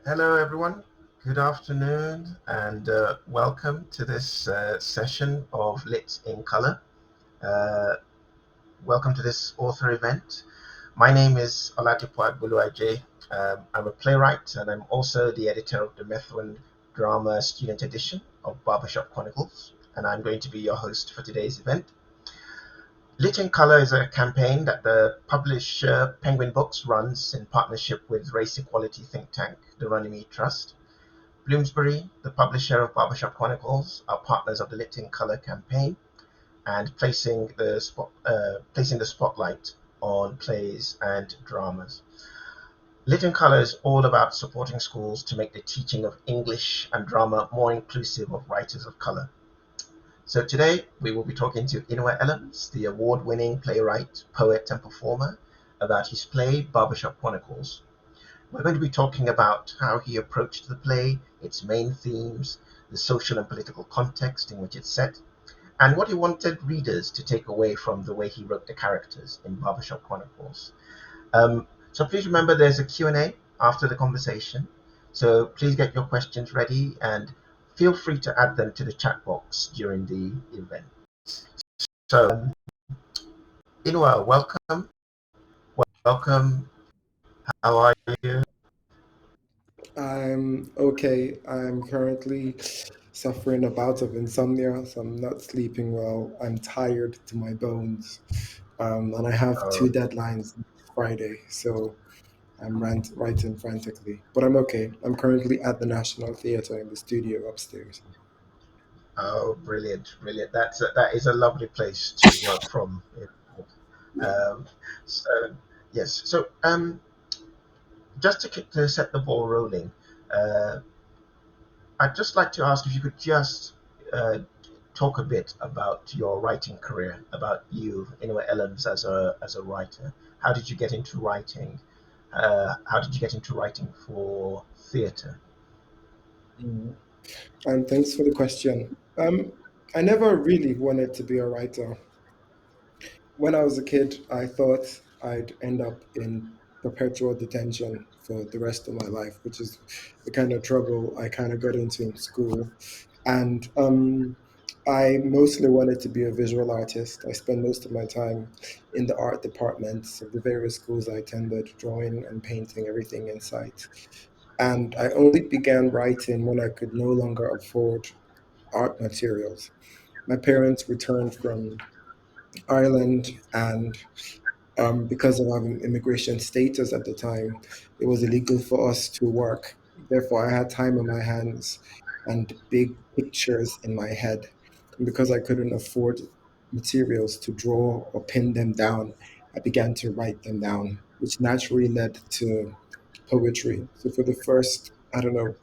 Hello, everyone. Good afternoon, and welcome to this session of Lit in Color. Uh, Welcome to this author event. My name is Oladipo Agboluaje. I'm a playwright, and I'm also the editor of the Methuen Drama Student Edition of Barber Shop Chronicles, and I'm going to be your host for today's event. Lit in Color is a campaign that the publisher Penguin Books runs in partnership with race equality think tank, the Runnymede Trust. Bloomsbury, the publisher of Barber Shop Chronicles, are partners of the Lit in Color campaign and placing the spotlight on plays and dramas. Lit in Color is all about supporting schools to make the teaching of English and drama more inclusive of writers of color. So today we will be talking to Inua Ellams, the award-winning playwright, poet, and performer, about his play Barbershop Chronicles. We're going to be talking about how he approached the play, its main themes, the social and political context in which it's set, and what he wanted readers to take away from the way he wrote the characters in Barbershop Chronicles. So please remember there's a Q&A after the conversation. So please get your questions ready and feel free to add them to the chat box during the event. So, Inua, welcome. Welcome. How are you? I'm okay. I'm currently suffering a bout of insomnia, so I'm not sleeping well. I'm tired to my bones. And I have Oh, two deadlines next Friday, so I'm writing frantically. But I'm okay. I'm currently at the National Theatre in the studio upstairs. oh, brilliant, brilliant. That is a lovely place to work from. Um, so yes, so just to set the ball rolling, uh, I'd just like to ask if you could just uh, talk a bit about your writing career, about you, Inua Ellams, as a writer. How did you get into writing? How did you get into writing for theatre? Mm. And thanks for the question. I never really wanted to be a writer. When I was a kid, I thought I'd end up in perpetual detention for the rest of my life, which is the kind of trouble I kind of got into in school. And I mostly wanted to be a visual artist. I spent most of my time in the art departments of the various schools I attended, drawing and painting everything in sight. And I only began writing when I could no longer afford art materials. My parents returned from Ireland, and because of having immigration status at the time, it was illegal for us to work. Therefore, I had time on my hands and big pictures in my head. And because I couldn't afford materials to draw or pin them down, I began to write them down, which naturally led to poetry. So for the first, I don't know,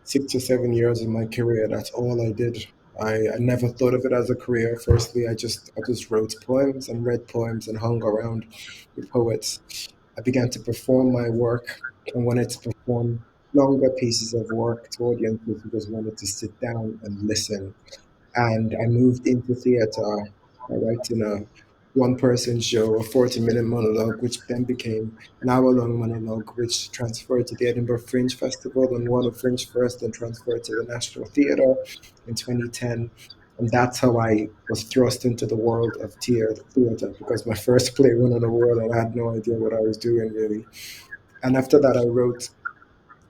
6 or 7 years of my career, that's all I did. I never thought of it as a career. Firstly, I just wrote poems and read poems and hung around with poets. I began to perform my work and wanted to perform longer pieces of work to audiences who just wanted to sit down and listen. And I moved into theater by writing a one person show, a 40-minute monologue, which then became an hour-long monologue, which transferred to the Edinburgh Fringe Festival and won a Fringe First and transferred to the National Theatre in 2010. And that's how I was thrust into the world of theater because my first play won an award and I had no idea what I was doing really. And after that, I wrote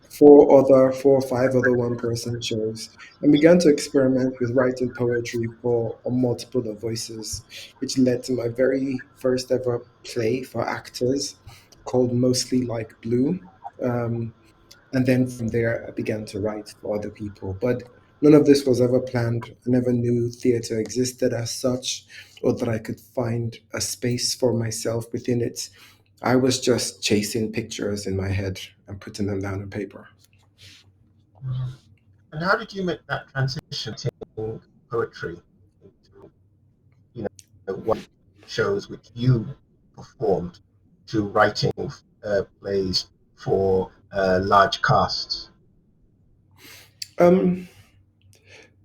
four or five other one-person shows, and began to experiment with writing poetry for multiple of voices, which led to my very first ever play for actors called Mostly Like Blue. Um, and then from there, I began to write for other people. But none of this was ever planned. I never knew theatre existed as such, or that I could find a space for myself within it. I was just chasing pictures in my head and putting them down on paper. And how did you make that transition to poetry into, what shows which you performed to writing plays for large casts? Um,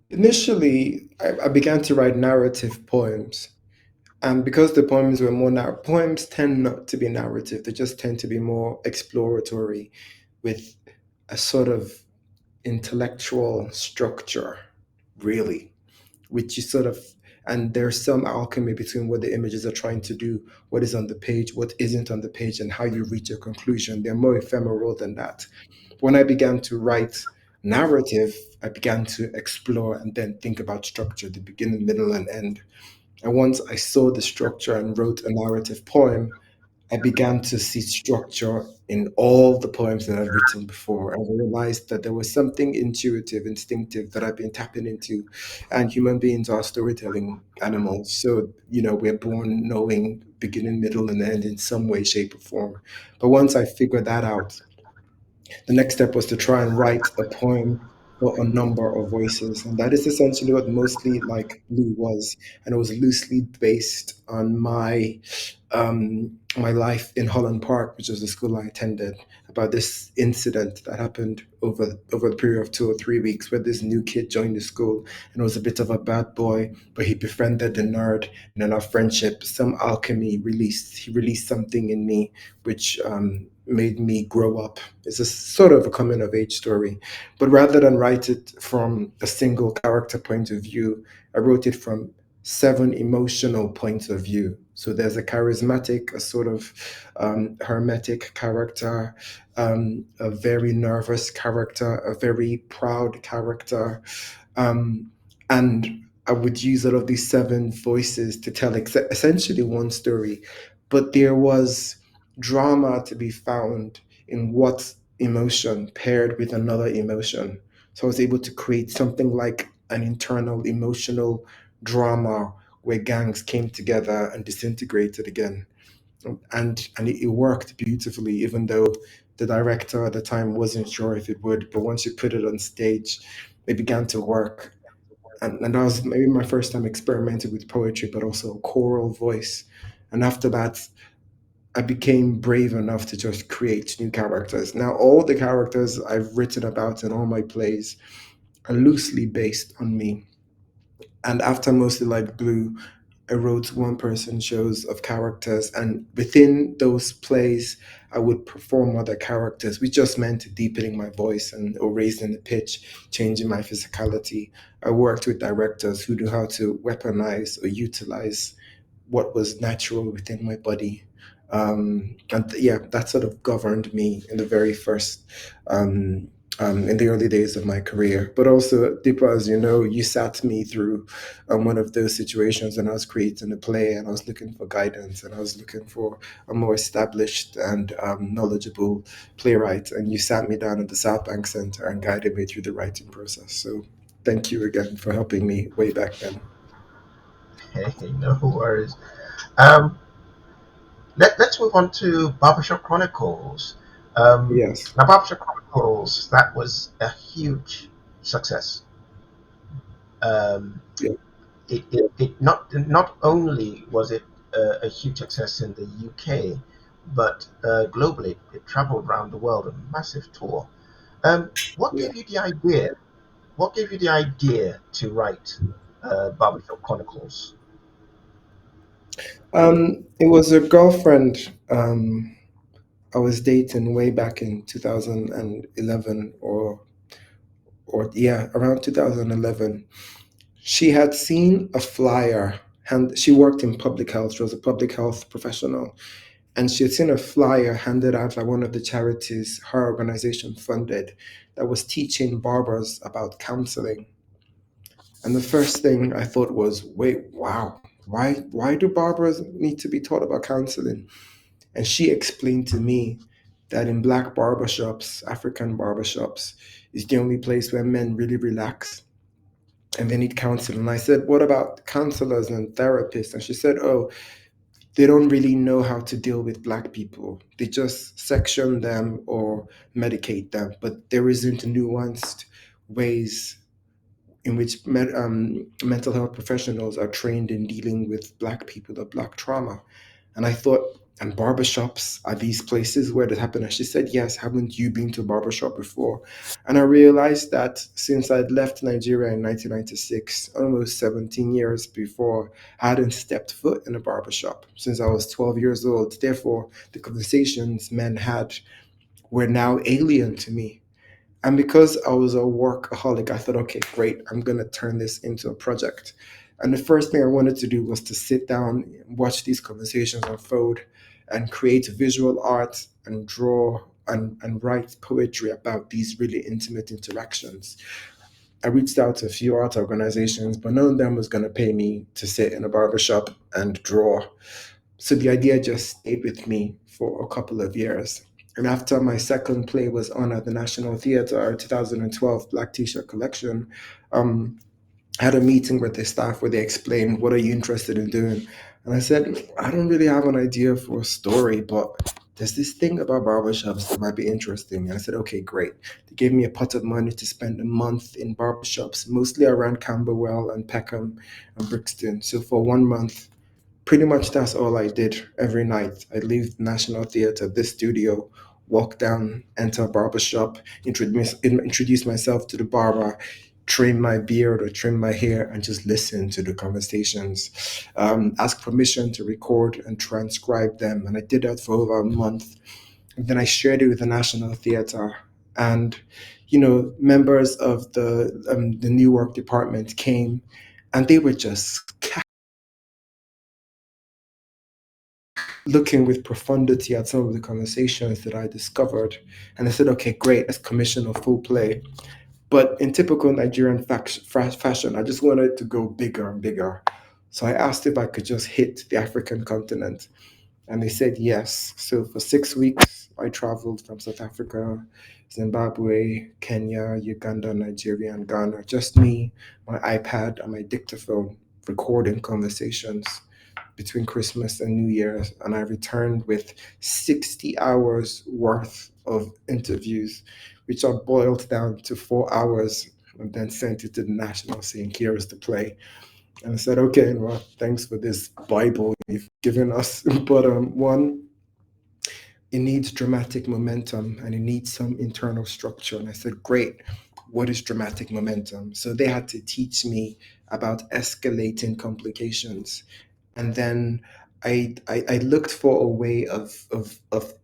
Initially, I began to write narrative poems. And because the poems were more poems tend not to be narrative, they just tend to be more exploratory with a sort of intellectual structure, really, which is sort of, and there's some alchemy between what the images are trying to do, what is on the page, what isn't on the page, and how you reach a conclusion. They're more ephemeral than that. When I began to write narrative, I began to explore and then think about structure, the beginning, middle, and end. And once I saw the structure and wrote a narrative poem, I began to see structure in all the poems that I'd written before. And I realized that there was something intuitive, instinctive that I've been tapping into. And human beings are storytelling animals. So, we're born knowing beginning, middle, and end in some way, shape, or form. But once I figured that out, the next step was to try and write a poem for a number of voices. And that is essentially what Mostly Like Blue was. And it was loosely based on my life in Holland Park, which was the school I attended, about this incident that happened over the period of 2 or 3 weeks, where this new kid joined the school and was a bit of a bad boy, but he befriended the nerd, and in our friendship, some alchemy released. He released something in me, which made me grow up. It's a sort of a coming of age story, but rather than write it from a single character point of view, I wrote it from seven emotional points of view. So there's a charismatic, a sort of hermetic character, a very nervous character, a very proud character, um, and I would use all of these seven voices to tell essentially one story. But there was drama to be found in what emotion paired with another emotion. So I was able to create something like an internal emotional drama where gangs came together and disintegrated again. And it worked beautifully, even though the director at the time wasn't sure if it would. But once you put it on stage, it began to work. And that was maybe my first time experimenting with poetry, but also a choral voice. And after that, I became brave enough to just create new characters. Now, all the characters I've written about in all my plays are loosely based on me. And after Mostly Like Blue, I wrote one person shows of characters, and within those plays, I would perform other characters, which just meant deepening my voice and or raising the pitch, changing my physicality. I worked with directors who knew how to weaponize or utilize what was natural within my body. And yeah, that sort of governed me in the very first, in the early days of my career. But also, Deepa, as you know, you sat me through one of those situations when I was creating a play and I was looking for guidance and I was looking for a more established and knowledgeable playwright. And you sat me down at the South Bank Center and guided me through the writing process. So thank you again for helping me way back then. Hey, no worries. Um, let's move on to Barbershop Chronicles. Yes. Now, Barbershop Chronicles, that was a huge success. Um, Yeah. it not only was it a huge success in the UK, but globally, it traveled around the world, a massive tour. What Yeah. gave you the idea? What gave you the idea to write Barbershop Chronicles? It was a girlfriend I was dating way back in 2011 or yeah, around 2011. She had seen a flyer and she worked in public health. She was a public health professional and she had seen a flyer handed out by one of the charities her organization funded that was teaching barbers about counseling. And the first thing I thought was, wait, wow, why do barbers need to be taught about counseling? And she explained to me that in black barbershops, African barbershops, is the only place where men really relax and they need counseling. And I said, what about counselors and therapists? And she said, oh, they don't really know how to deal with black people. They just section them or medicate them, but there isn't nuanced ways in which mental health professionals are trained in dealing with black people or black trauma. And I thought, and barbershops are these places where that happen? And she said, yes, haven't you been to a barbershop before? And I realized that since I'd left Nigeria in 1996, almost 17 years before, I hadn't stepped foot in a barbershop since I was 12 years old. Therefore, the conversations men had were now alien to me. And because I was a workaholic, I thought, okay, great, I'm going to turn this into a project. And the first thing I wanted to do was to sit down, watch these conversations unfold, and create visual art and draw and write poetry about these really intimate interactions. I reached out to a few art organizations, but none of them was going to pay me to sit in a barbershop and draw. So the idea just stayed with me for a couple of years. And after my second play was on at the National Theatre, our 2012 Black T-shirt collection, um, I had a meeting with the staff where they explained, what are you interested in doing? And I said, I don't really have an idea for a story, but there's this thing about barbershops that might be interesting. And I said, okay, great. They gave me a pot of money to spend a month in barbershops, mostly around Camberwell and Peckham and Brixton. So for 1 month, pretty much that's all I did every night. I'd leave the National Theatre, this studio, walk down, enter a barber shop, introduce myself to the barber, trim my beard or trim my hair, and just listen to the conversations. Ask permission to record and transcribe them. And I did that for over a month. And then I shared it with the National Theatre. And, members of the new work department came, and they were just looking with profundity at some of the conversations that I discovered. And I said, okay, great, let's commission a full play. But in typical Nigerian fashion, I just wanted to go bigger and bigger. So I asked if I could just hit the African continent. And they said yes. So for 6 weeks, I traveled from South Africa, Zimbabwe, Kenya, Uganda, Nigeria, and Ghana. Just me, my iPad, and my dictaphone recording conversations between Christmas and New Year's, and I returned with 60 hours worth of interviews, which are boiled down to 4 hours, and then sent it to the National saying, here is the play. And I said, okay, well, thanks for this Bible you've given us. But one, it needs dramatic momentum and it needs some internal structure. And I said, great, what is dramatic momentum? So they had to teach me about escalating complications. And then I looked for a way of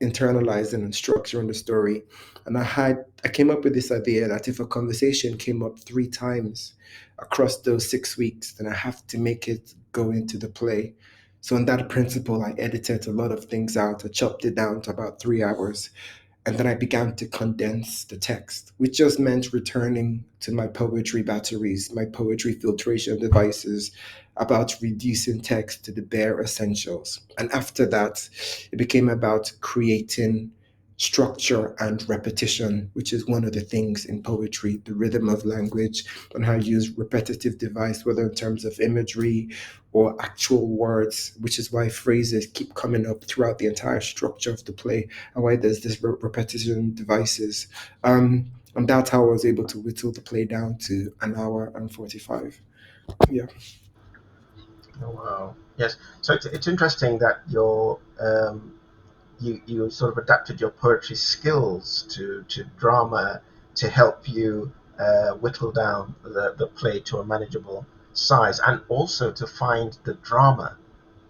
internalizing and structuring the story. And I came up with this idea that if a conversation came up 3 times across those 6 weeks, then I have to make it go into the play. So on that principle, I edited a lot of things out. I chopped it down to about 3 hours. And then I began to condense the text, which just meant returning to my poetry batteries, my poetry filtration devices, about reducing text to the bare essentials. And after that, it became about creating structure and repetition, which is one of the things in poetry, the rhythm of language, and how you use repetitive device, whether in terms of imagery or actual words, which is why phrases keep coming up throughout the entire structure of the play and why there's this repetition devices. And that's how I was able to whittle the play down to an hour and 45. Yeah. Oh, wow. Yes. So it's interesting that you sort of adapted your poetry skills to drama to help you whittle down the play to a manageable size, and also to find the drama,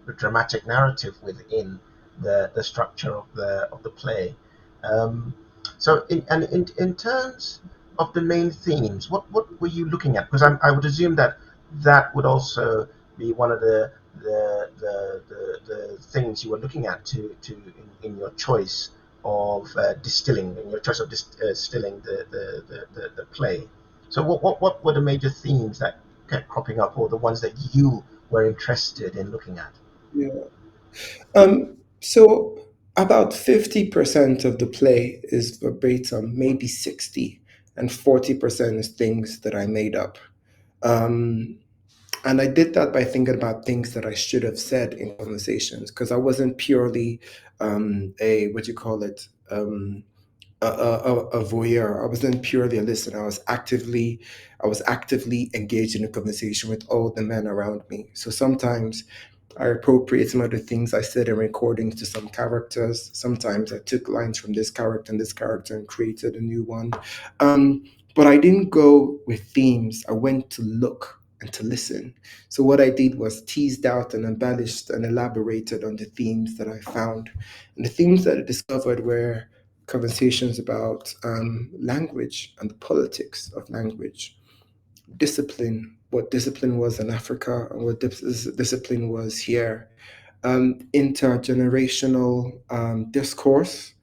the dramatic narrative within the structure of the play. Um, so, in terms of the main themes, what were you looking at? Because I would assume that that would also be one of the things you were looking at in your choice of distilling, in your choice of distilling the play. So, what were the major themes that kept cropping up, or the ones that you were interested in looking at? Yeah. So about 50% of the play is verbatim, maybe 60, and 40% is things that I made up. Um, and I did that by thinking about things that I should have said in conversations because I wasn't purely a what you call it a voyeur. I wasn't purely a listener. I was actively engaged in a conversation with all the men around me. So sometimes I appropriate some of the things I said in recordings to some characters. Sometimes I took lines from this character and created a new one. Um, but I didn't go with themes. I went to look and to listen. So what I did was teased out and embellished and elaborated on the themes that I found. And the themes that I discovered were conversations about language and the politics of language, discipline, what discipline was in Africa and what discipline was here, intergenerational discourse,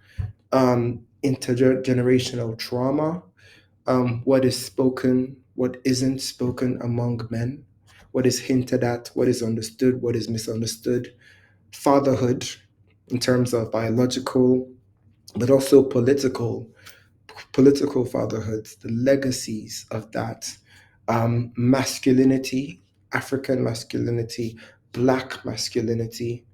intergenerational trauma, what is spoken, what isn't spoken among men, what is hinted at, what is understood, what is misunderstood, fatherhood in terms of biological, but also political fatherhoods, the legacies of that, masculinity, African masculinity, black masculinity,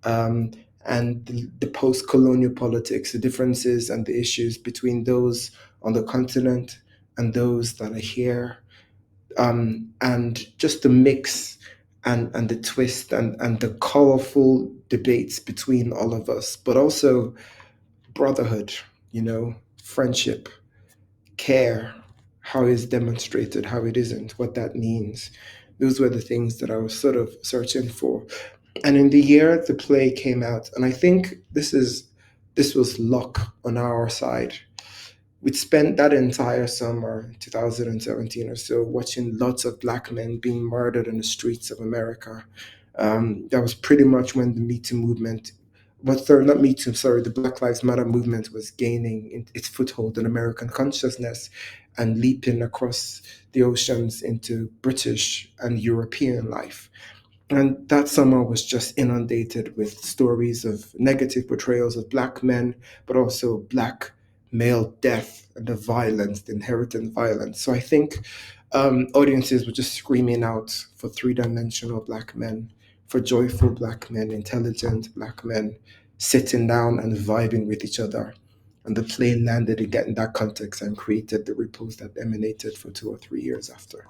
um, and the post colonial politics, the differences and the issues between those on the continent and those that are here, and just the mix and the twist and the colorful debates between all of us, but also brotherhood, friendship, care, how it's demonstrated, how it isn't, what that means. Those were the things that I was sort of searching for. And in the year the play came out, and I think this was luck on our side. We'd spent that entire summer, 2017 or so, watching lots of black men being murdered in the streets of America. That was pretty much when the Me Too movement, but sorry, not Me Too, sorry, the Black Lives Matter movement was gaining its foothold in American consciousness and leaping across the oceans into British and European life. And that summer was just inundated with stories of negative portrayals of black men, but also black male death and the violence, the inherent violence. So I think audiences were just screaming out for three-dimensional black men, for joyful black men, intelligent black men, sitting down and vibing with each other. And the play landed again in that context and created the ripples that emanated for 2 or 3 years after.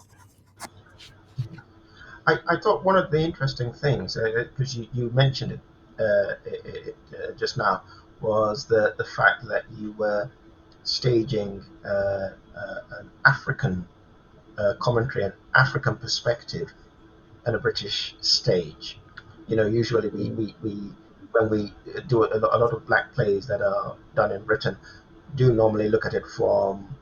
I thought one of the interesting things, because you mentioned it, just now, was the fact that you were staging an African commentary, an African perspective, and a British stage. Usually we when we do a lot of black plays that are done in Britain, do normally look at it from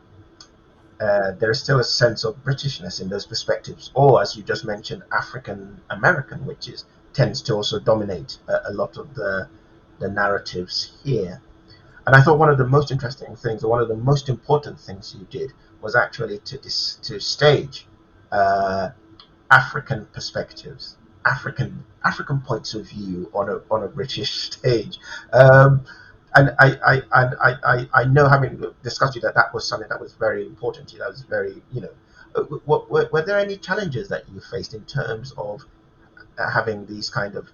there is still a sense of Britishness in those perspectives, or as you just mentioned, African American, which is tends to also dominate a lot of the narratives here. And I thought one of the most interesting things, or one of the most important things you did, was actually to stage uh, African perspectives, African points of view on a British stage. Um, and I know, having discussed with you, that that was something that was very important to you. That was very, were there any challenges that you faced in terms of having these kind of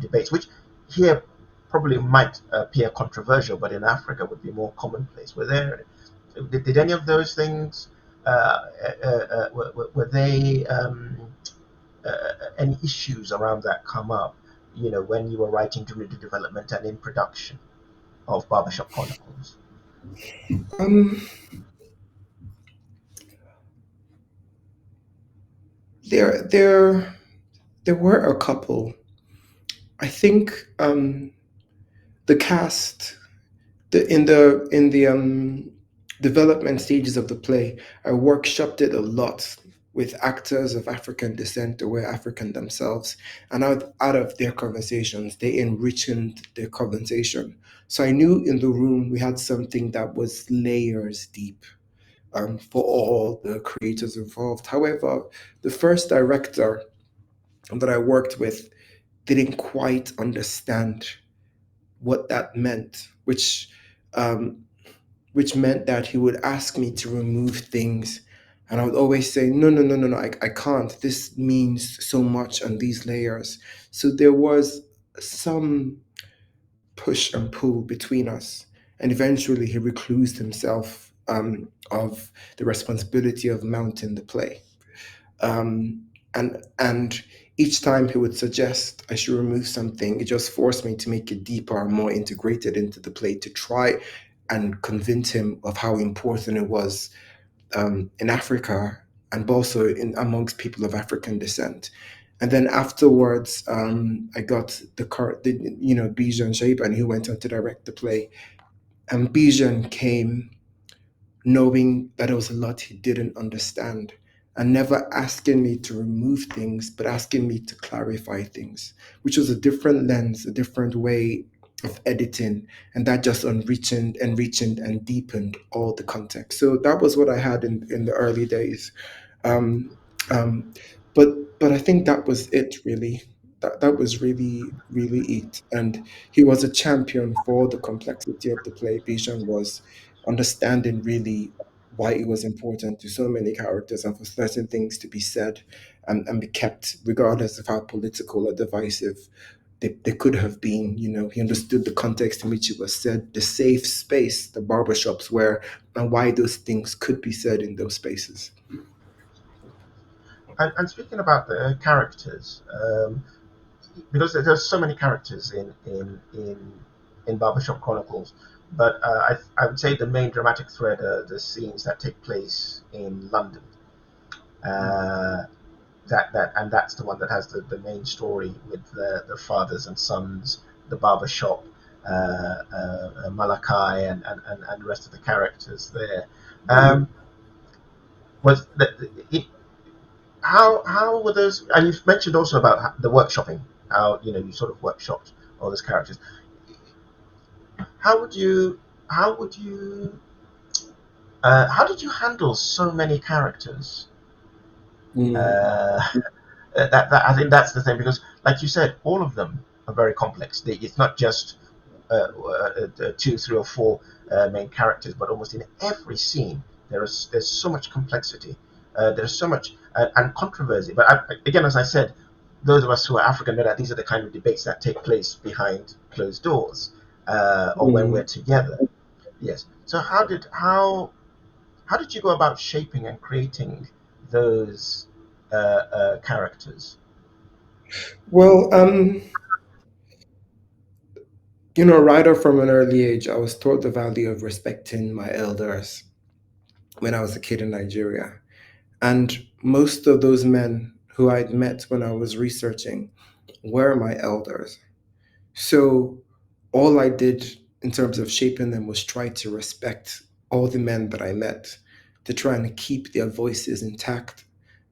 debates, which here probably might appear controversial, but in Africa would be more commonplace? Did any of those things, were they any issues around that come up, when you were writing during the development and in production of Barbershop Chronicles? Um, there, there, there were a couple. I think the cast, in the development stages of the play, I workshopped it a lot with actors of African descent or were African themselves, and out of their conversations, they enriched their conversation. So I knew in the room we had something that was layers deep, for all the creators involved. However, the first director that I worked with didn't quite understand what that meant, um, which meant that he would ask me to remove things. And I would always say, no, no, no, no, no, I can't. This means so much on these layers. So there was some push and pull between us. And eventually he reclused himself of the responsibility of mounting the play. And each time he would suggest I should remove something, it just forced me to make it deeper and more integrated into the play to try and convince him of how important it was, in Africa and also in amongst people of African descent. And then afterwards, I got the Bijan Shaiban, who went on to direct the play. Ambition came knowing that there was a lot he didn't understand, and never asking me to remove things, but asking me to clarify things, which was a different lens, a different way of editing, and that just enriched and deepened all the context. So that was what I had in the early days. Um, um, but I think that was it really. That was really it. And he was a champion for the complexity of the play. Bijan was understanding really why it was important to so many characters and for certain things to be said and be kept, regardless of how political or divisive they could have been. You know, he understood the context in which it was said, the safe space the barbershops were, and why those things could be said in those spaces. And speaking about the characters, because there's so many characters in Barbershop Chronicles, but I would say the main dramatic thread are the scenes that take place in London. Uh, that's the one that has the main story with the fathers and sons, the barber shop, Malachi, and the rest of the characters there. Mm. Um, was it, how were those? And you've mentioned also about the workshopping. How you sort of workshopped all those characters. How would you how would you how did you handle so many characters? Mm. Uh, that I think that's the thing because, like you said, all of them are very complex. It's not just two, three, or four main characters, but almost in every scene there's so much complexity. There's so much and controversy. But again, as I said, those of us who are African know that these are the kind of debates that take place behind closed doors or when we're Mm. together. Yes. So how did you go about shaping and creating those characters? Well, right off from an early age, I was taught the value of respecting my elders when I was a kid in Nigeria. And most of those men who I'd met when I was researching were my elders. So all I did in terms of shaping them was try to respect all the men that I met, to try and keep their voices intact,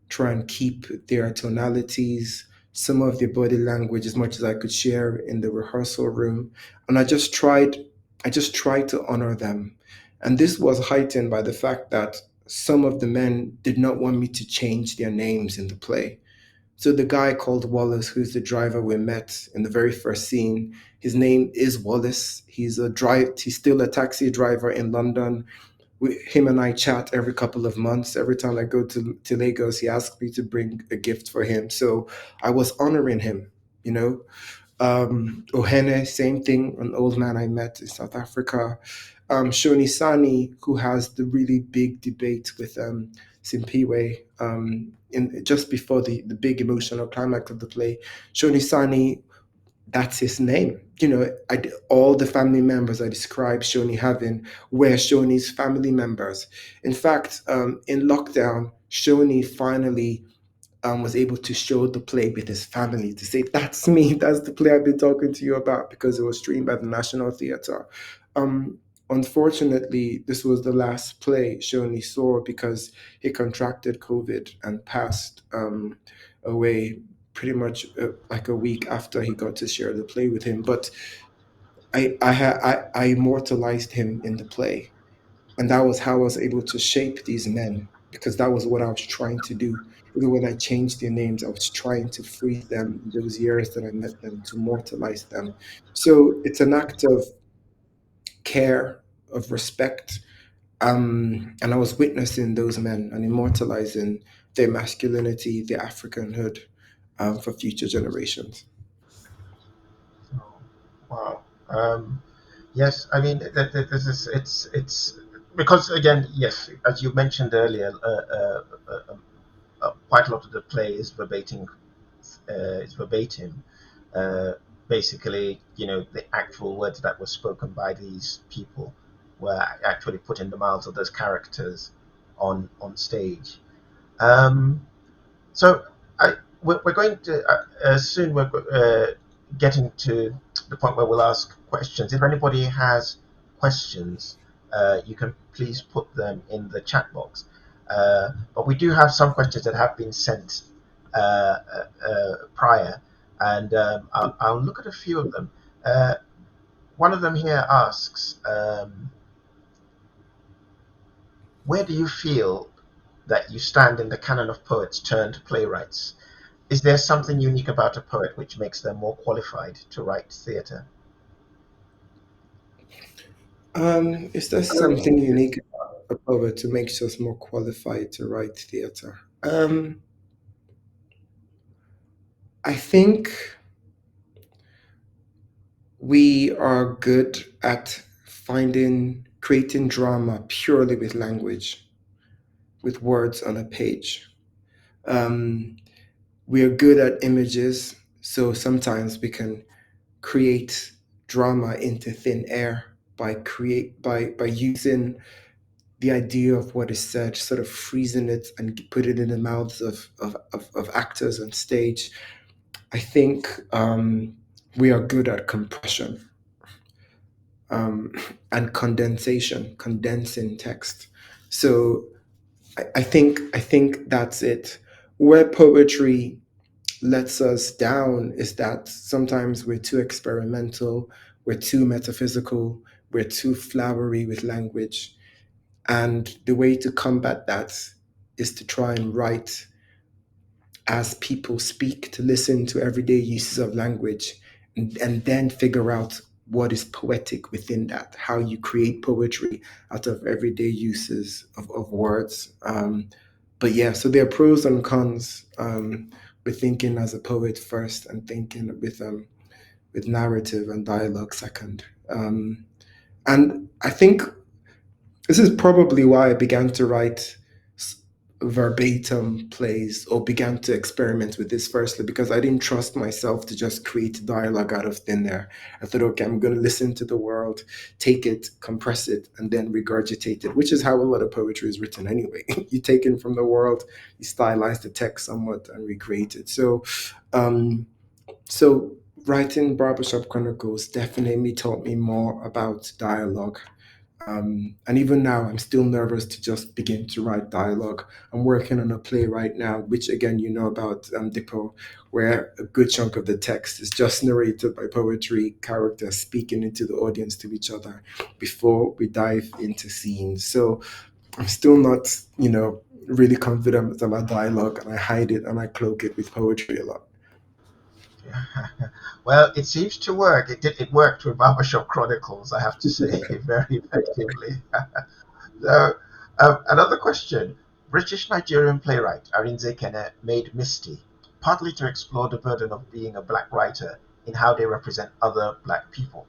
try and keep their tonalities, some of their body language as much as I could share in the rehearsal room. And I just tried to honor them. And this was heightened by the fact that some of the men did not want me to change their names in the play. So the guy called Wallace, who's the driver we met in the very first scene, his name is Wallace. He's still a taxi driver in London. Him and I chat every couple of months. Every time I go to Lagos, he asks me to bring a gift for him. So I was honoring him, you know. Ohene, same thing, an old man I met in South Africa. Shoni Sani, who has the really big debate with Simpiwe just before the big emotional climax of the play. Shoni Sani, that's his name. All the family members I described Shoni having were Shoni's family members. In fact, in lockdown, Shoni finally was able to show the play with his family to say, "That's me. That's the play I've been talking to you about," because it was streamed by the National Theatre. Um, Unfortunately, this was the last play Shoni saw because he contracted COVID and passed away pretty much like a week after he got to share the play with him. But I immortalized him in the play, and that was how I was able to shape these men because that was what I was trying to do. Even when I changed their names, I was trying to freeze them in those years that I met them, to mortalize them. So it's an act of care, of respect. And I was witnessing those men and immortalizing their masculinity, their Africanhood, for future generations. Oh, wow. Yes, I mean, this is it's because again, yes, as you mentioned earlier, quite a lot of the play is verbatim. It's verbatim. Uh, Basically, the actual words that were spoken by these people were actually put in the mouths of those characters on stage. Um, so we're going to soon. We're getting to the point where we'll ask questions. If anybody has questions, you can please put them in the chat box. But we do have some questions that have been sent prior, and I'll look at a few of them. One of them here asks, where do you feel that you stand in the canon of poets turned playwrights? Is there something unique about a poet which makes them more qualified to write theatre? Is there something unique about a poet to makes us more qualified to write theatre? I think we are good at creating drama purely with language, with words on a page. Um, we are good at images, so sometimes we can create drama into thin air by using the idea of what is said, sort of freezing it and put it in the mouths of actors on stage. I think we are good at compression um, and condensation, condensing text. So I think that's it. Where poetry lets us down is that sometimes we're too experimental, we're too metaphysical, we're too flowery with language. And the way to combat that is to try and write as people speak, to listen to everyday uses of language, and then figure out what is poetic within that, how you create poetry out of everyday uses of words. But yeah, so there are pros and cons with thinking as a poet first and thinking with narrative and dialogue second. And I think this is probably why I began to write verbatim plays or began to experiment with this firstly because I didn't trust myself to just create dialogue out of thin air. I thought, okay, I'm going to listen to the world, take it, compress it, and then regurgitate it, which is how a lot of poetry is written anyway. You take it from the world, you stylize the text somewhat, and recreate it. Um, so writing Barbershop Chronicles definitely taught me more about dialogue and even now, I'm still nervous to just begin to write dialogue. I'm working on a play right now, which again, you know about Dipo, where a good chunk of the text is just narrated by poetry characters speaking into the audience to each other before we dive into scenes. So I'm still not, really confident about dialogue, and I hide it and I cloak it with poetry a lot. Well, it seems to work. It worked with Barbershop Chronicles, I have to say, very effectively. So, another question. British Nigerian playwright Arinze Kene made Misty, partly to explore the burden of being a black writer in how they represent other black people.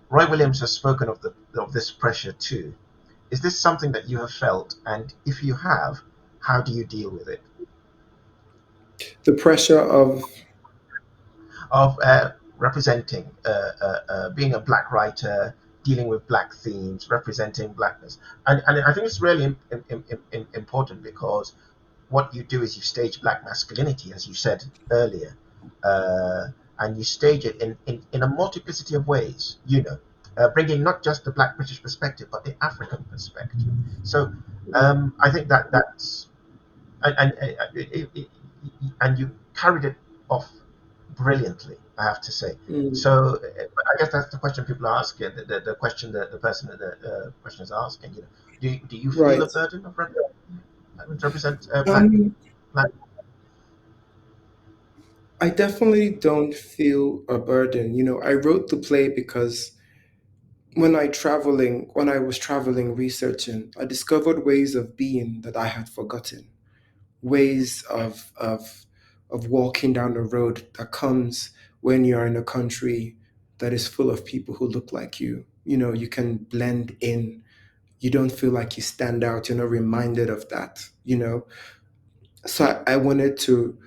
Roy Williams has spoken of this pressure too. Is this something that you have felt? And if you have, how do you deal with it? The pressure of, Of representing, being a black writer, dealing with black themes, representing blackness. And I think it's really important because what you do is you stage black masculinity, as you said earlier, uh, and you stage it in a multiplicity of ways, bringing not just the black British perspective, but the African perspective. So I think that's and you carried it off brilliantly, I have to say. mm, So I guess that's the question people are asking. The question that the person that the question is asking. Do you feel a right. burden of represent Um, black? I definitely don't feel a burden. I wrote the play because when I was traveling researching, I discovered ways of being that I had forgotten. Ways of walking down the road that comes when you're in a country that is full of people who look like you. You can blend in. You don't feel like you stand out. You're not reminded of that. So I wanted to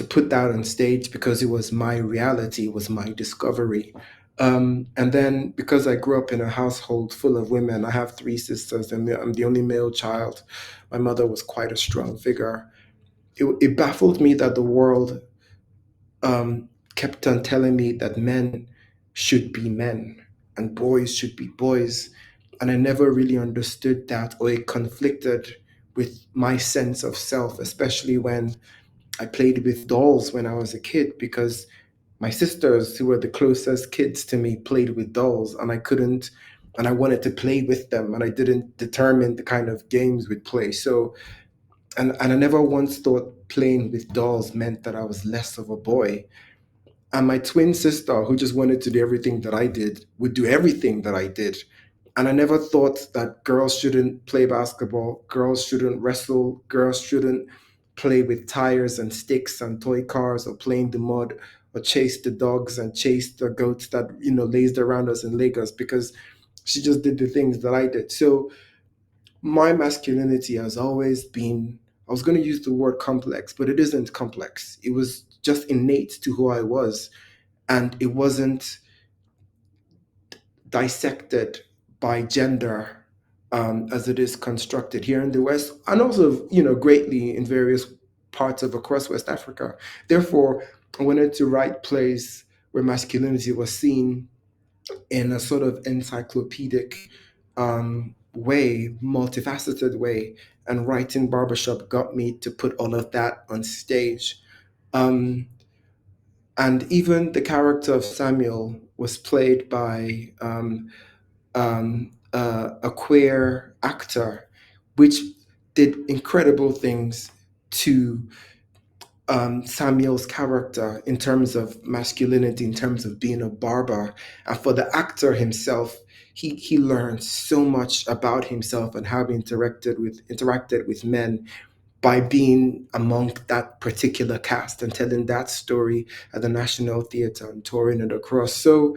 put that on stage because it was my reality, it was my discovery. And then because I grew up in a household full of women, I have three sisters and I'm the only male child. My mother was quite a strong figure. It baffled me that the world kept on telling me that men should be men. and boys should be boys. And I never really understood that, or it conflicted with my sense of self, especially when I played with dolls when I was a kid, because my sisters, who were the closest kids to me, played with dolls, and I couldn't, and I wanted to play with them, and I didn't determine the kind of games we'd play. So, and I never once thought playing with dolls meant that I was less of a boy. And my twin sister, who just wanted to do everything that I did, would do everything that I did. And I never thought that girls shouldn't play basketball, girls shouldn't wrestle, girls shouldn't play with tires and sticks and toy cars, or play in the mud, or chase the dogs and chase the goats that, lazed around us in Lagos, because she just did the things that I did. So my masculinity has always been, I was going to use the word complex, but it isn't complex. It was just innate to who I was, and it wasn't dissected by gender, as it is constructed here in the West, and also, greatly in various parts of across West Africa. Therefore, I wanted to write plays where masculinity was seen in a sort of encyclopedic way, multifaceted way, and writing Barbershop got me to put all of that on stage. Um, and even the character of Samuel was played by a queer actor, which did incredible things to Samuel's character in terms of masculinity, in terms of being a barber. And for the actor himself, he learned so much about himself and how he interacted with men by being among that particular cast and telling that story at the National Theatre and touring it across. So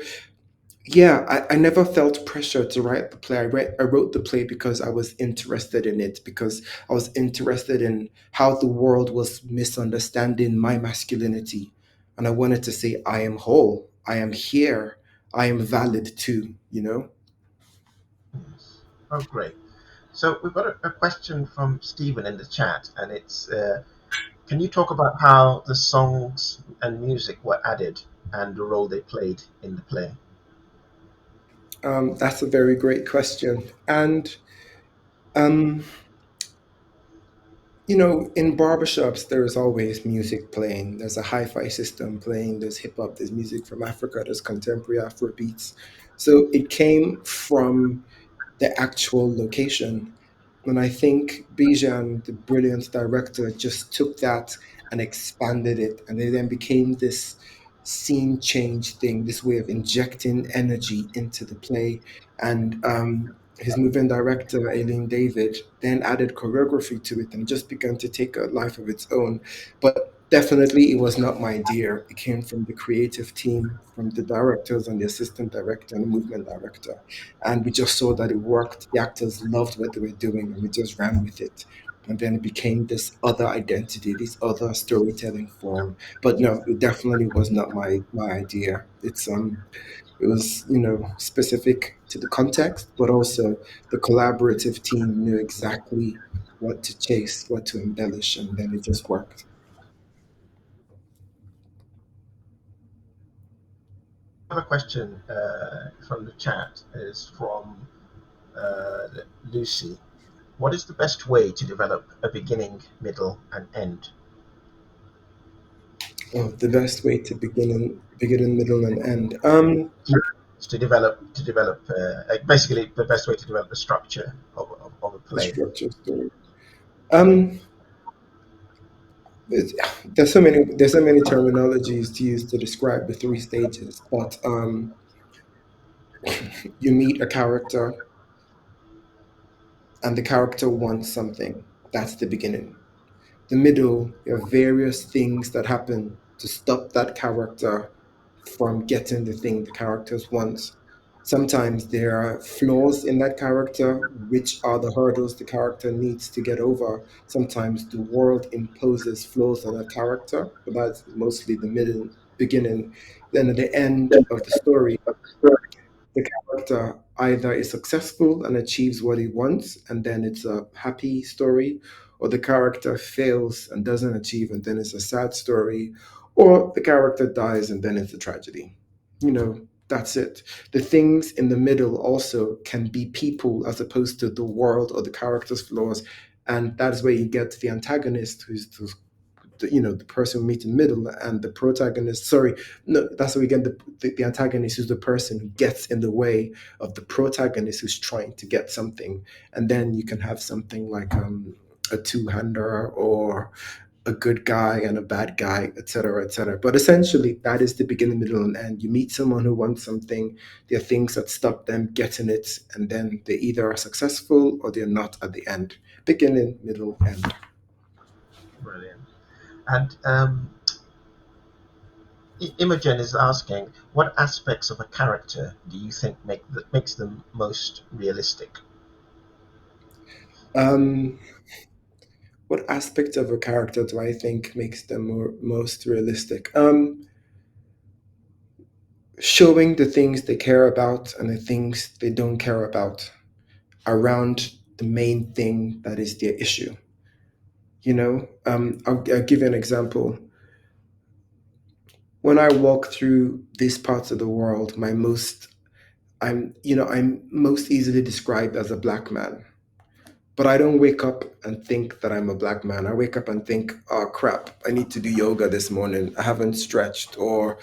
yeah, I never felt pressure to write the play. I wrote the play because I was interested in it, because I was interested in how the world was misunderstanding my masculinity. And I wanted to say, I am whole, I am here, I am valid too. Yes. Oh, great. So we've got a question from Stephen in the chat, and it's can you talk about how the songs and music were added and the role they played in the play? That's a very great question. And um, in barbershops, there's always music playing. There's a hi-fi system playing. There's hip hop. There's music from Africa. There's contemporary Afro beats. So it came from the actual location. And I think Bijan, the brilliant director, just took that and expanded it. And it then became this scene change thing, this way of injecting energy into the play. And his moving director, Aileen David, then added choreography to it and just began to take a life of its own. But definitely, it was not my idea. It came from the creative team, from the directors and the assistant director and the movement director, and we just saw that it worked. The actors loved what they were doing, and we just ran with it. And then it became this other identity, this other storytelling form. But no, it definitely was not my idea. It was specific to the context, but also the collaborative team knew exactly what to chase, what to embellish, and then it just worked. Another question from the chat is from Lucy. What is the best way to develop a beginning, middle, and end? Oh, the best way to begin in middle and end. Basically the best way to develop the structure of a The play. structure story. Um, There's, there's so many terminologies to use to describe the three stages, but you meet a character and the character wants something. That's the beginning. The middle, there are various things that happen to stop that character from getting the thing the characters want. Sometimes there are flaws in that character, which are the hurdles the character needs to get over. Sometimes the world imposes flaws on a character, but that's mostly the middle beginning. Then at the end of the story, the character either is successful and achieves what he wants, and then it's a happy story, or the character fails and doesn't achieve, and then it's a sad story, or the character dies and then it's a tragedy. You know, That's it. The things in the middle also can be people as opposed to the world or the character's flaws. And that's where you get the antagonist, who's the person we meet in the middle, and the protagonist. Sorry, no, that's where we get the antagonist, who's the person who gets in the way of the protagonist who's trying to get something. And then you can have something like a two-hander, or a good guy and a bad guy, etc., etc. But essentially, that is the beginning, middle, and end. You meet someone who wants something, there are things that stop them getting it, and then they either are successful or they're not at the end. Beginning, middle, end. Brilliant. And Imogen is asking, what aspects of a character do you think makes them most realistic? Um, what aspect of a character do I think makes them most realistic? Showing the things they care about and the things they don't care about around the main thing that is their issue. I'll give you an example. When I walk through these parts of the world, I'm most easily described as a black man. But I don't wake up and think that I'm a black man. I wake up and think, oh crap, I need to do yoga this morning. I haven't stretched. Or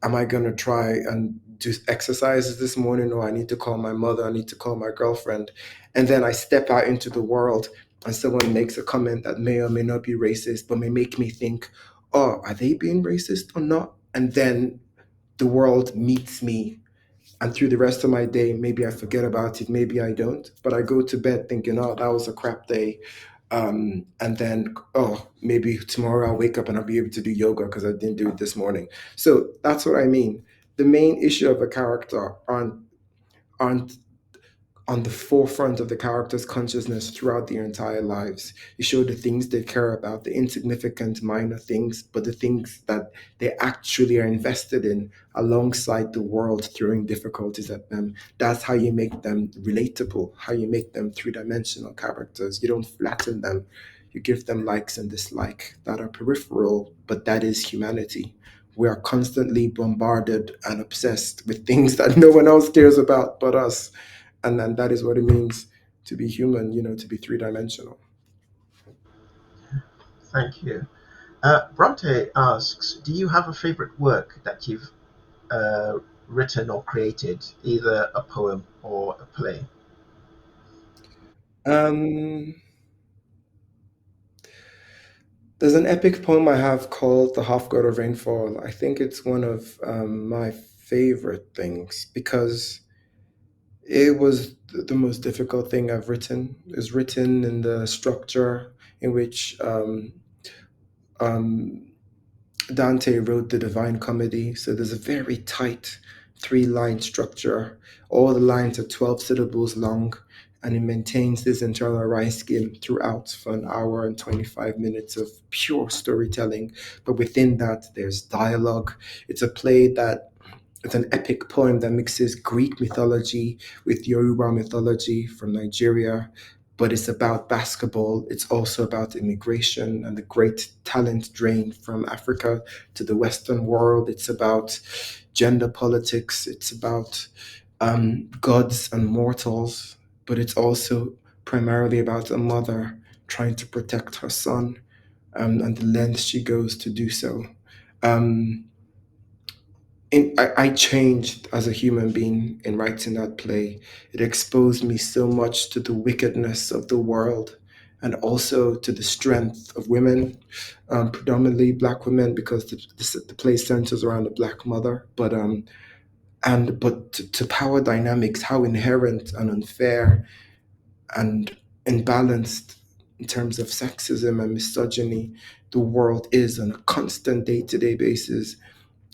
am I going to try and do exercises this morning? Or I need to call my mother. I need to call my girlfriend. And then I step out into the world and someone makes a comment that may or may not be racist, but may make me think, oh, are they being racist or not? And then the world meets me, and through the rest of my day, maybe I forget about it, maybe I don't, but I go to bed thinking, oh, that was a crap day. And then, oh, maybe tomorrow I'll wake up and I'll be able to do yoga because I didn't do it this morning. So that's what I mean. The main issue of a character aren't on the forefront of the character's consciousness throughout their entire lives. You show the things they care about, the insignificant, minor things, but the things that they actually are invested in alongside the world throwing difficulties at them. That's how you make them relatable, how you make them three dimensional characters. You don't flatten them, you give them likes and dislikes that are peripheral, but that is humanity. We are constantly bombarded and obsessed with things that no one else cares about but us, and then that is what it means to be human, to be three-dimensional. Thank you. Bronte asks, do you have a favorite work that you've uh, written or created, either a poem or a play? um there's an epic poem I have called The Half God of Rainfall. I think it's one of my favorite things because it was the most difficult thing I've written. It's written in the structure in which um, Dante wrote the Divine Comedy, so there's a very tight three-line structure. All the lines are 12 syllables long, and it maintains this internal rhyme scheme throughout for an hour and 25 minutes of pure storytelling. But within that, there's dialogue. It's a play that it's an epic poem that mixes Greek mythology with Yoruba mythology from Nigeria, but it's about basketball. It's also about immigration and the great talent drain from Africa to the Western world. It's about gender politics. It's about gods and mortals, but it's also primarily about a mother trying to protect her son, and the lengths she goes to do so. Um, I changed as a human being in writing that play. It exposed me so much to the wickedness of the world and also to the strength of women, predominantly black women, because the play centers around a black mother. But to power dynamics, how inherent and unfair and imbalanced in terms of sexism and misogyny the world is on a constant day-to-day basis,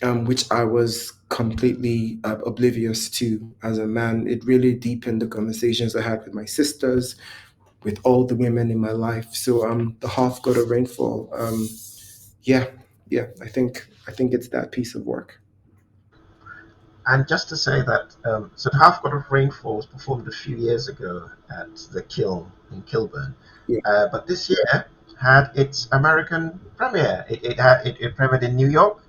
which I was completely oblivious to as a man. It really deepened the conversations I had with my sisters, with all the women in my life. So the half god of rainfall. Yeah, yeah. I think it's that piece of work. And just to say that, so the Half God of Rainfall was performed a few years ago at the Kiln in Kilburn, Yeah. but this year had its American premiere. It premiered in New York,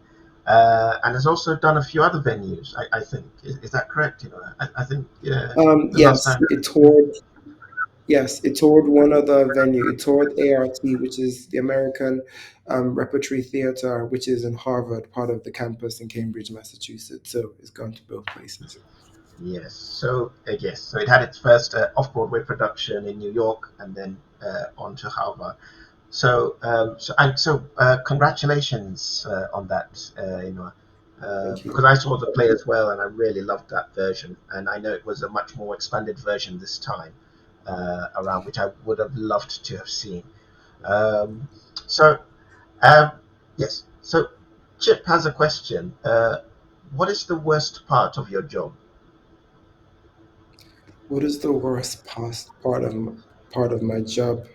and has also done a few other venues. I think is that correct? You know, I think yeah. The last Yes, time. it toured. Yes, it toured one other venue. It toured ART, which is the American Repertory Theatre, which is in Harvard, part of the campus in Cambridge, Massachusetts. So it's gone to both places. Yes. So yes. So it had its first off-Broadway production in New York, and then on to Harvard. Congratulations on that, Thank because you. I saw the play as well, and I really loved that version. And I know it was a much more expanded version this time around, which I would have loved to have seen. Um, so, um, yes. So, Chip has a question. What is the worst part of your job? What is the worst part of my job?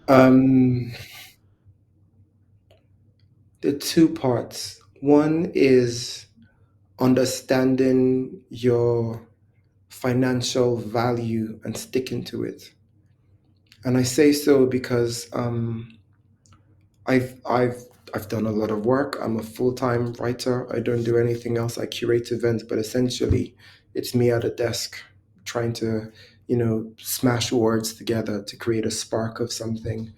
Um, the two parts. One is understanding your financial value and sticking to it. And I say so because I've I've I've done a lot of work. I'm a full-time writer. I don't do anything else. I curate events, but essentially it's me at a desk trying to, smash words together to create a spark of something.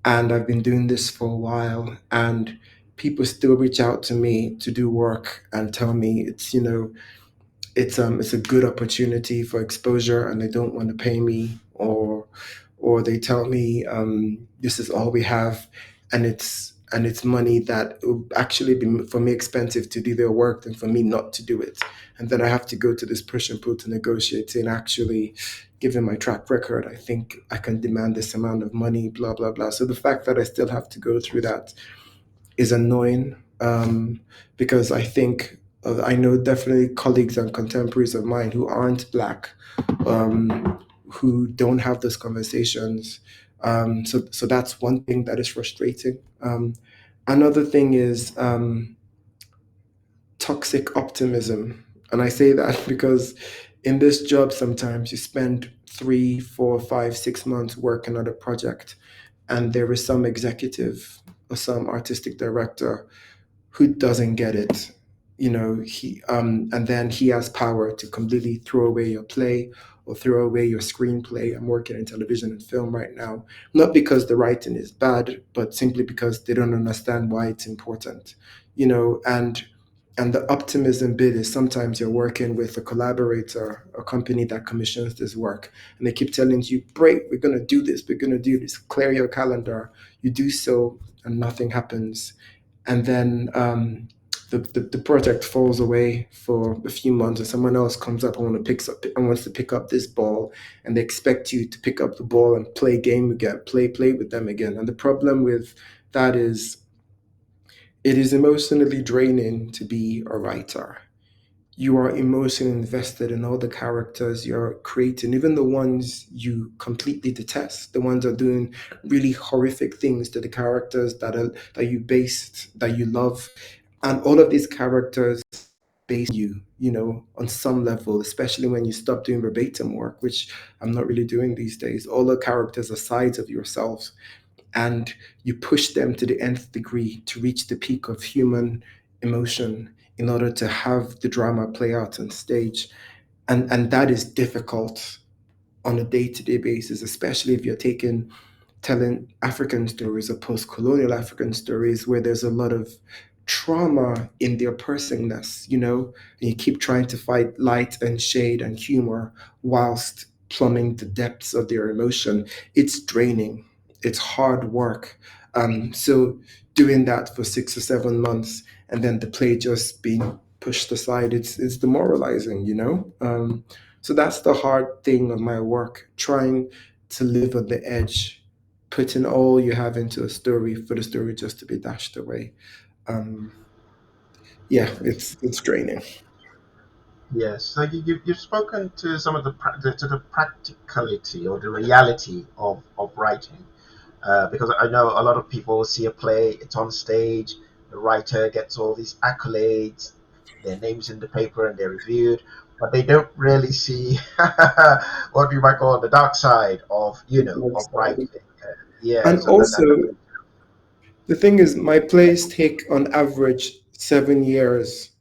And I've been doing this for a while, and people still reach out to me to do work and tell me it's a good opportunity for exposure and they don't want to pay me, or they tell me this is all we have, and it's money that would actually be for me expensive to do their work than for me not to do it. And then I have to go to this push and pull to negotiate, and actually, given my track record, I think I can demand this amount of money, blah blah blah. So the fact that I still have to go through that is annoying, because I know definitely colleagues and contemporaries of mine who aren't black, who don't have those conversations. So that's one thing that is frustrating. Another thing is toxic optimism. And I say that because in this job, sometimes you spend 3, 4, 5, 6 months working on a project, and there is some executive or some artistic director who doesn't get it. And then he has power to completely throw away your play or throw away your screenplay. I'm working in television and film right now, not because the writing is bad, but simply because they don't understand why it's important. And the optimism bit is sometimes you're working with a collaborator, a company that commissions this work, and they keep telling you, "Great, we're gonna do this, we're gonna do this, clear your calendar." You do so, and nothing happens. And then the project falls away for a few months, and someone else comes up and wants to pick up this ball, and they expect you to pick up the ball and play game again, play with them again. And the problem with that is it is emotionally draining to be a writer. You are emotionally invested in all the characters you're creating, even the ones you completely detest, the ones that are doing really horrific things to the characters that you love. And all of these characters base on some level, especially when you stop doing verbatim work, which I'm not really doing these days. All the characters are sides of yourselves, and you push them to the nth degree to reach the peak of human emotion in order to have the drama play out on stage. And that is difficult on a day-to-day basis, especially if you're telling African stories or post-colonial African stories where there's a lot of trauma in their personingness, and you keep trying to fight light and shade and humor whilst plumbing the depths of their emotion. It's draining. It's hard work. So doing that for 6 or 7 months and then the play just being pushed aside, it's demoralizing, so that's the hard thing of my work, trying to live on the edge, putting all you have into a story for the story just to be dashed away. Um, yeah, it's draining. Yes, so you've spoken to some of to the practicality or the reality of writing, because I know a lot of people see a play, it's on stage, the writer gets all these accolades, their names in the paper and they're reviewed, but they don't really see what we might call the dark side of of writing. And Yes, and also, the thing is, my plays take on average 7 years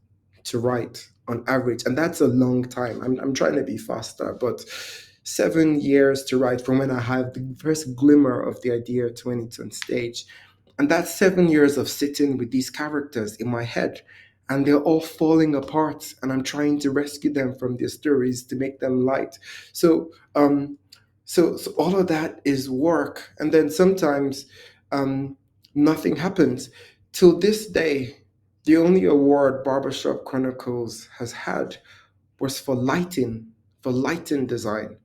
to write on average, and that's a long time. I'm trying to be faster, but 7 years to write from when I have the first glimmer of the idea to when it's on stage. And that's 7 years of sitting with these characters in my head, and they're all falling apart, and I'm trying to rescue them from their stories to make them light. So, so all of that is work, and then sometimes nothing happens. Till this day, the only award Barbershop Chronicles has had was for lighting design.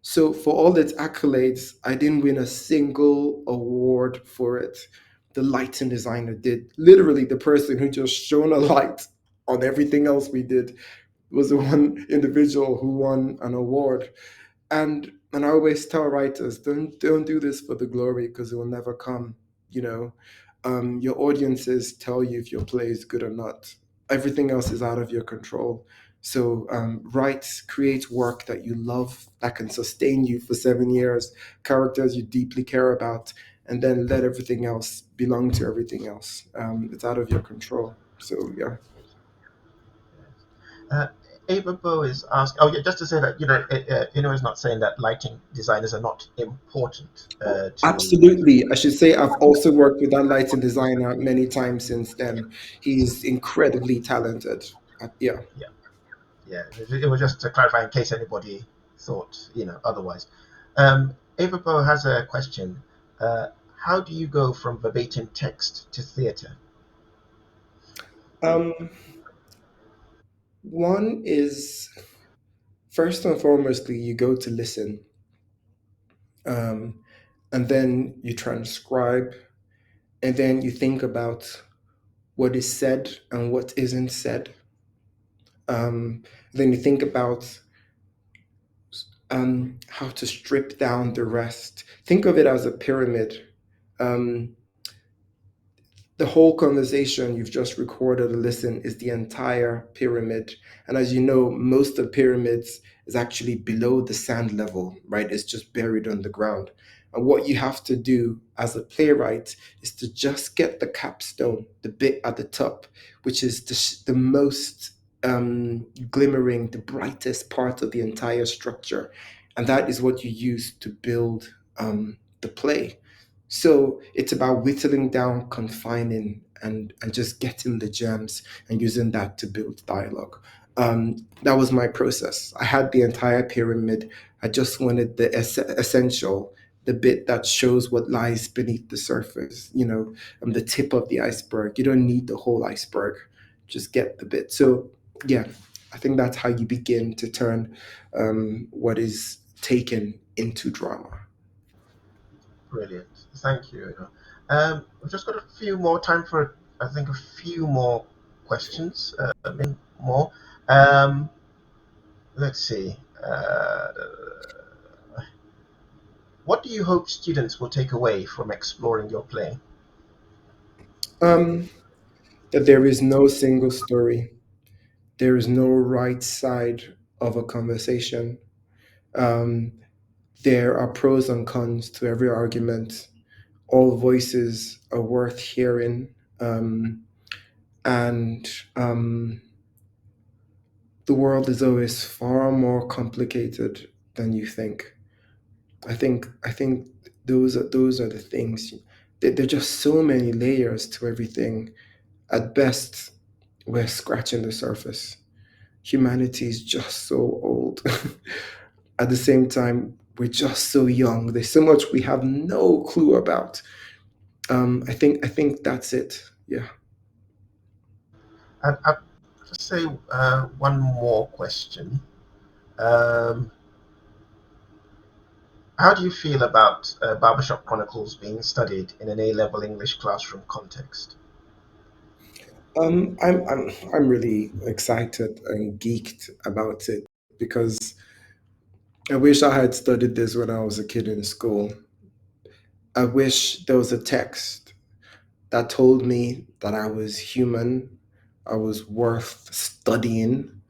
So for all its accolades, I didn't win a single award for it. The lighting designer did. Literally, the person who just shone a light on everything else we did was the one individual who won an award. And I always tell writers, don't do this for the glory because it will never come. You know, your audiences tell you if your play is good or not. Everything else is out of your control. So write, create work that you love that can sustain you for 7 years, characters you deeply care about, and then let everything else belong to everything else. It's out of your control. So yeah. Uh, Ava Bo is asking. Oh, yeah, just to say that Inua is not saying that lighting designers are not important to. Absolutely. I should say I've also worked with that lighting designer many times since then. He's incredibly talented. Yeah. Yeah, yeah. It was just to clarify in case anybody thought otherwise. Ava Bo has a question. How do you go from verbatim text to theatre? Um, One is first and foremostly, you go to listen, um, and then you transcribe, and then you think about what is said and what isn't said. Then you think about how to strip down the rest. Think of it as a pyramid. Um, the whole conversation you've just recorded or listened is the entire pyramid. And as you know, most of pyramids is actually below the sand level, right? It's just buried underground. And what you have to do as a playwright is to just get the capstone, the bit at the top, which is the most glimmering, the brightest part of the entire structure. And that is what you use to build the play. So it's about whittling down, confining, and just getting the gems and using that to build dialogue. That was my process. I had the entire pyramid. I just wanted the essential, the bit that shows what lies beneath the surface. The tip of the iceberg. You don't need the whole iceberg. Just get the bit. So yeah, I think that's how you begin to turn what is taken into drama. Brilliant. Thank you. We've just got a few more time for, I think, a few more questions. Maybe more. Um, let's see. What do you hope students will take away from exploring your play? Um, that there is no single story. There is no right side of a conversation. Um, there are pros and cons to every argument. All voices are worth hearing. And the world is always far more complicated than you think. I think those are the things. There are just so many layers to everything. At best, we're scratching the surface. Humanity is just so old. At the same time, we're just so young. There's so much we have no clue about. I think that's it. Yeah. And I'll just say one more question. Um, how do you feel about Barbershop Chronicles being studied in an A-level English classroom context? I'm really excited and geeked about it because I wish I had studied this when I was a kid in school. I wish there was a text that told me that I was human, I was worth studying,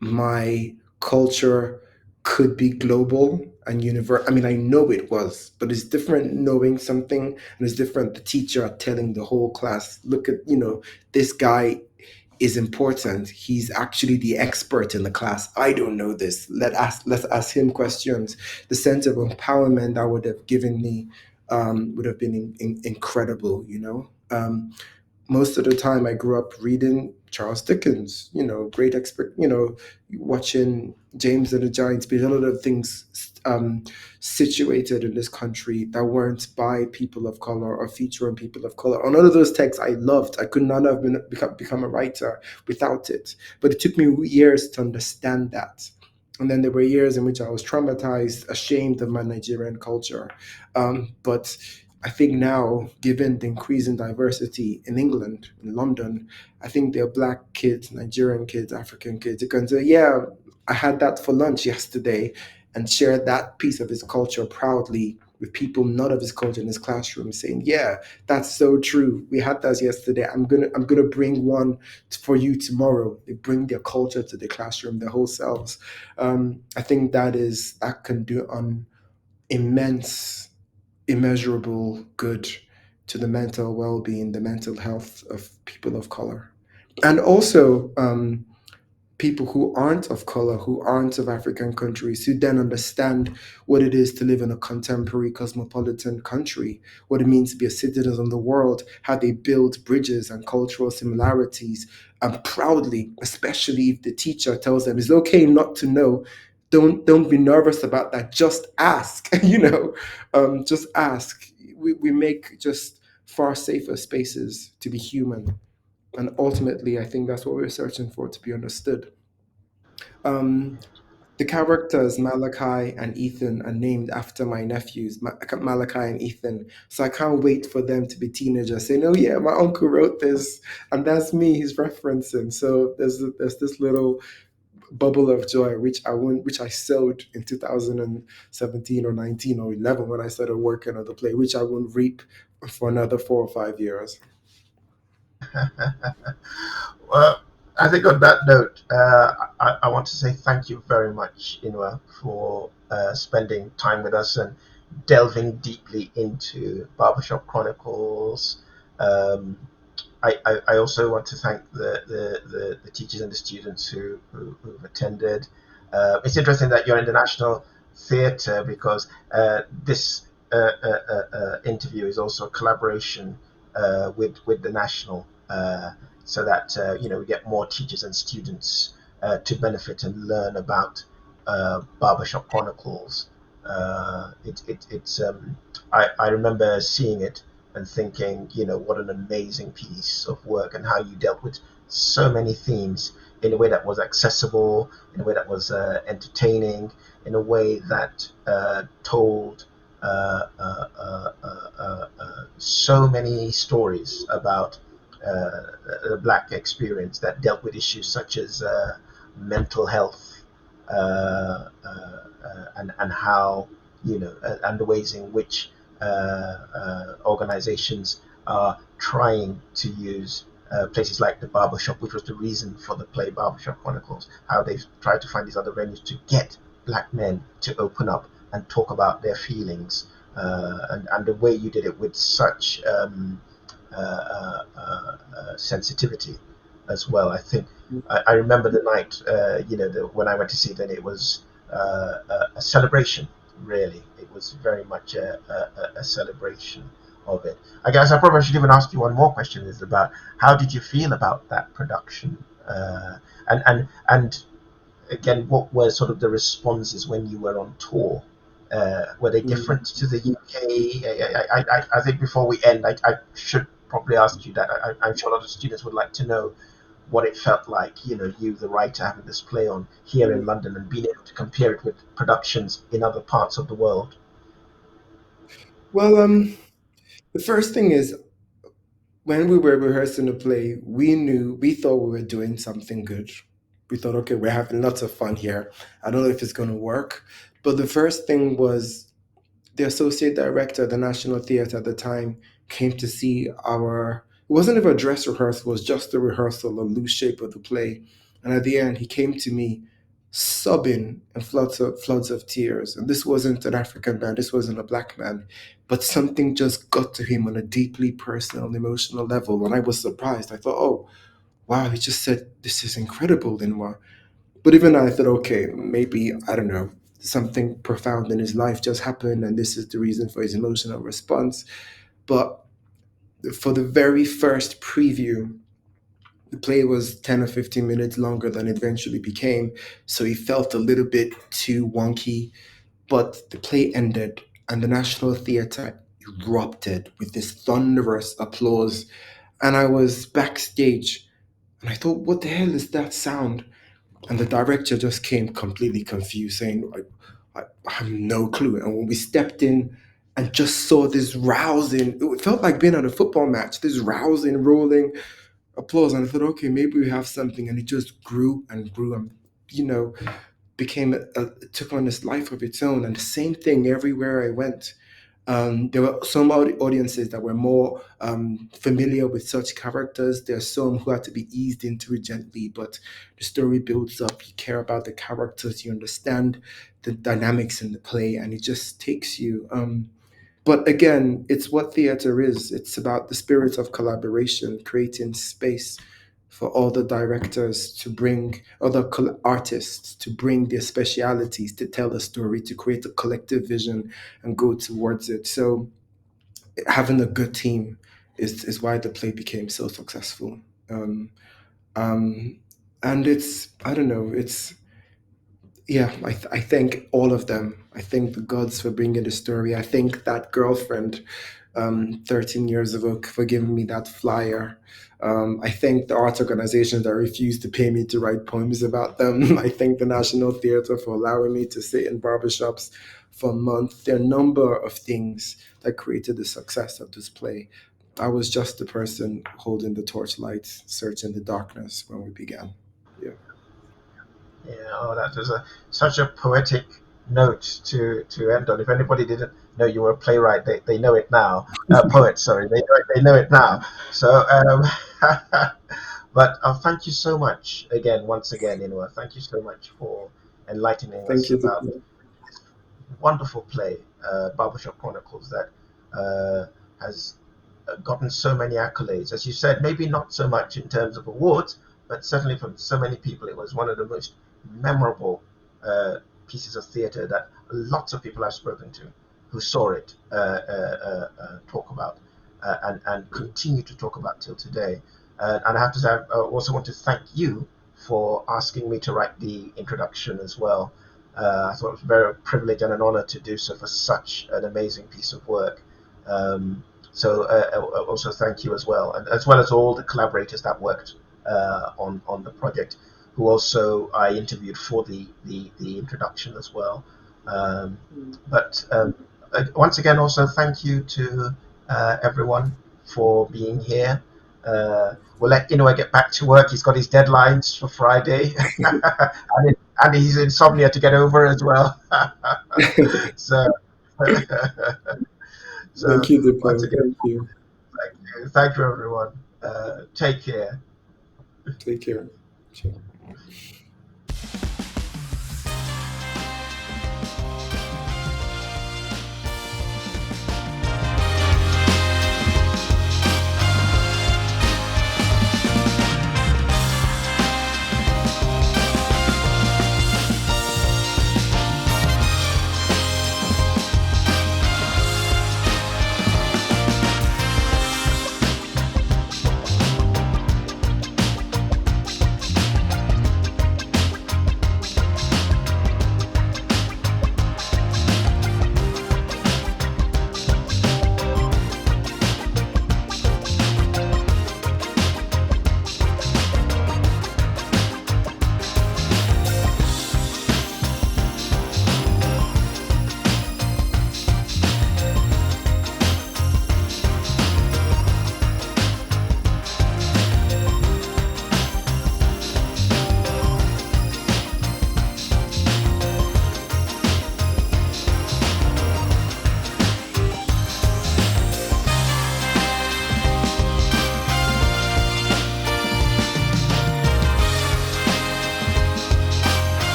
my culture could be global and universal. I mean, I know it was, but it's different knowing something, and it's different the teacher telling the whole class, look at, this guy is important. He's actually the expert in the class. I don't know this. Let's ask him questions. The sense of empowerment that would have given me would have been incredible. Most of the time I grew up reading Charles Dickens, great expert, watching James and the Giants, but a lot of things situated in this country that weren't by people of color or featuring people of color. And all of those texts I loved. I could not have become a writer without it. But it took me years to understand that. And then there were years in which I was traumatized, ashamed of my Nigerian culture. But I think now, given the increase in diversity in England, in London, I think there are black kids, Nigerian kids, African kids who can say, yeah, I had that for lunch yesterday, and share that piece of his culture proudly with people not of his culture in his classroom, saying, yeah, that's so true. We had that yesterday. I'm gonna bring one for you tomorrow. They bring their culture to the classroom, their whole selves. I think that can do an immense, immeasurable good to the mental well-being, the mental health of people of color, and also people who aren't of color, who aren't of African countries, who then understand what it is to live in a contemporary cosmopolitan country, what it means to be a citizen of the world, how they build bridges and cultural similarities, and proudly, especially if the teacher tells them it's okay not to know. Don't be nervous about that. Just ask. Just ask. We make just far safer spaces to be human, and ultimately, I think that's what we're searching for, to be understood. Um, the characters Malachi and Ethan are named after my nephews, Malachi and Ethan. So I can't wait for them to be teenagers saying, "Oh yeah, my uncle wrote this, and that's me." He's referencing. So there's this little bubble of joy which I sowed in 2017 or 19 or 11 when I started working on the play, which I won't reap for another 4 or 5 years. Well, I think on that note, I want to say thank you very much, Inua, for spending time with us and delving deeply into Barbershop Chronicles. Um, I also want to thank the teachers and the students who've attended. It's interesting that you're in the National Theatre because this interview is also a collaboration with the National, so that we get more teachers and students to benefit and learn about Barbershop Chronicles. I remember seeing it and thinking, what an amazing piece of work and how you dealt with so many themes in a way that was accessible, in a way that was entertaining, in a way that told so many stories about the Black experience that dealt with issues such as mental health, and how and the ways in which organizations are trying to use places like the barbershop, which was the reason for the play Barbershop Chronicles, how they've tried to find these other venues to get black men to open up and talk about their feelings, and the way you did it with such sensitivity as well. I think I remember the night, when I went to see it, and it was a celebration. Really, it was very much a celebration of it. I guess I probably should even ask you one more question: is about how did you feel about that production, and again, what were sort of the responses when you were on tour? Were they Mm. different to the UK? I think before we end, I should probably ask you that. I'm sure a lot of students would like to know what it felt like, you, the writer, having this play on here in London and being able to compare it with productions in other parts of the world. Well, the first thing is, when we were rehearsing the play, we thought we were doing something good. We thought, okay, we're having lots of fun here. I don't know if it's going to work. But the first thing was the associate director of the National Theatre at the time came to see it wasn't even a dress rehearsal, it was just a rehearsal, a loose shape of the play. And at the end, he came to me sobbing and floods of tears. And this wasn't an African man, this wasn't a black man, but something just got to him on a deeply personal and emotional level. And I was surprised. I thought, oh, wow, he just said, this is incredible, Inwa. But even I thought, okay, maybe, I don't know, something profound in his life just happened, and this is the reason for his emotional response. But for the very first preview, the play was 10 or 15 minutes longer than it eventually became, so it felt a little bit too wonky. But the play ended, and the National Theatre erupted with this thunderous applause. And I was backstage, and I thought, what the hell is that sound? And the director just came completely confused, saying, I have no clue. And when we stepped in and just saw this rousing, it felt like being at a football match, this rousing, rolling applause. And I thought, okay, maybe we have something. And it just grew and grew and, you know, it took on this life of its own. And the same thing everywhere I went. There were some audiences that were more familiar with such characters. There are some who had to be eased into it gently, but the story builds up. You care about the characters, you understand the dynamics in the play, and it just takes you. But again, it's what theater is. It's about the spirit of collaboration, creating space for all the directors to bring other artists to bring their specialities to tell a story, to create a collective vision and go towards it. So having a good team is why the play became so successful. Um, um, and it's, I don't know, it's, yeah, I thank all of them. I thank the gods for bringing the story. I thank that girlfriend 13 years ago for giving me that flyer. I thank the art organizations that refused to pay me to write poems about them. I thank the National Theatre for allowing me to sit in barbershops for a month. There are a number of things that created the success of this play. I was just the person holding the torchlight, searching the darkness when we began. Yeah. Yeah, oh, that was such a poetic note to end on. If anybody didn't know you were a playwright, they know it now. Poet, sorry, they know it now. So, but thank you so much again, once again, Inua. Thank you so much for enlightening Thank us you. about wonderful play, Barbershop Chronicles, that has gotten so many accolades. As you said, maybe not so much in terms of awards, but certainly from so many people, it was one of the most memorable pieces of theatre that lots of people I've spoken to who saw it talk about and continue to talk about till today. And I have to say, I also want to thank you for asking me to write the introduction as well. I thought it was a very privilege and an honor to do so for such an amazing piece of work. Um, so also thank you as well, and as well as all the collaborators that worked on the project, who also I interviewed for the introduction as well. Um, but once again, also thank you to everyone for being here. We'll let Inoue get back to work. He's got his deadlines for Friday, and his insomnia to get over as well. so, Thank so you, once Dipo. again, Thank you. thank you everyone. Take care. Take care. Ciao.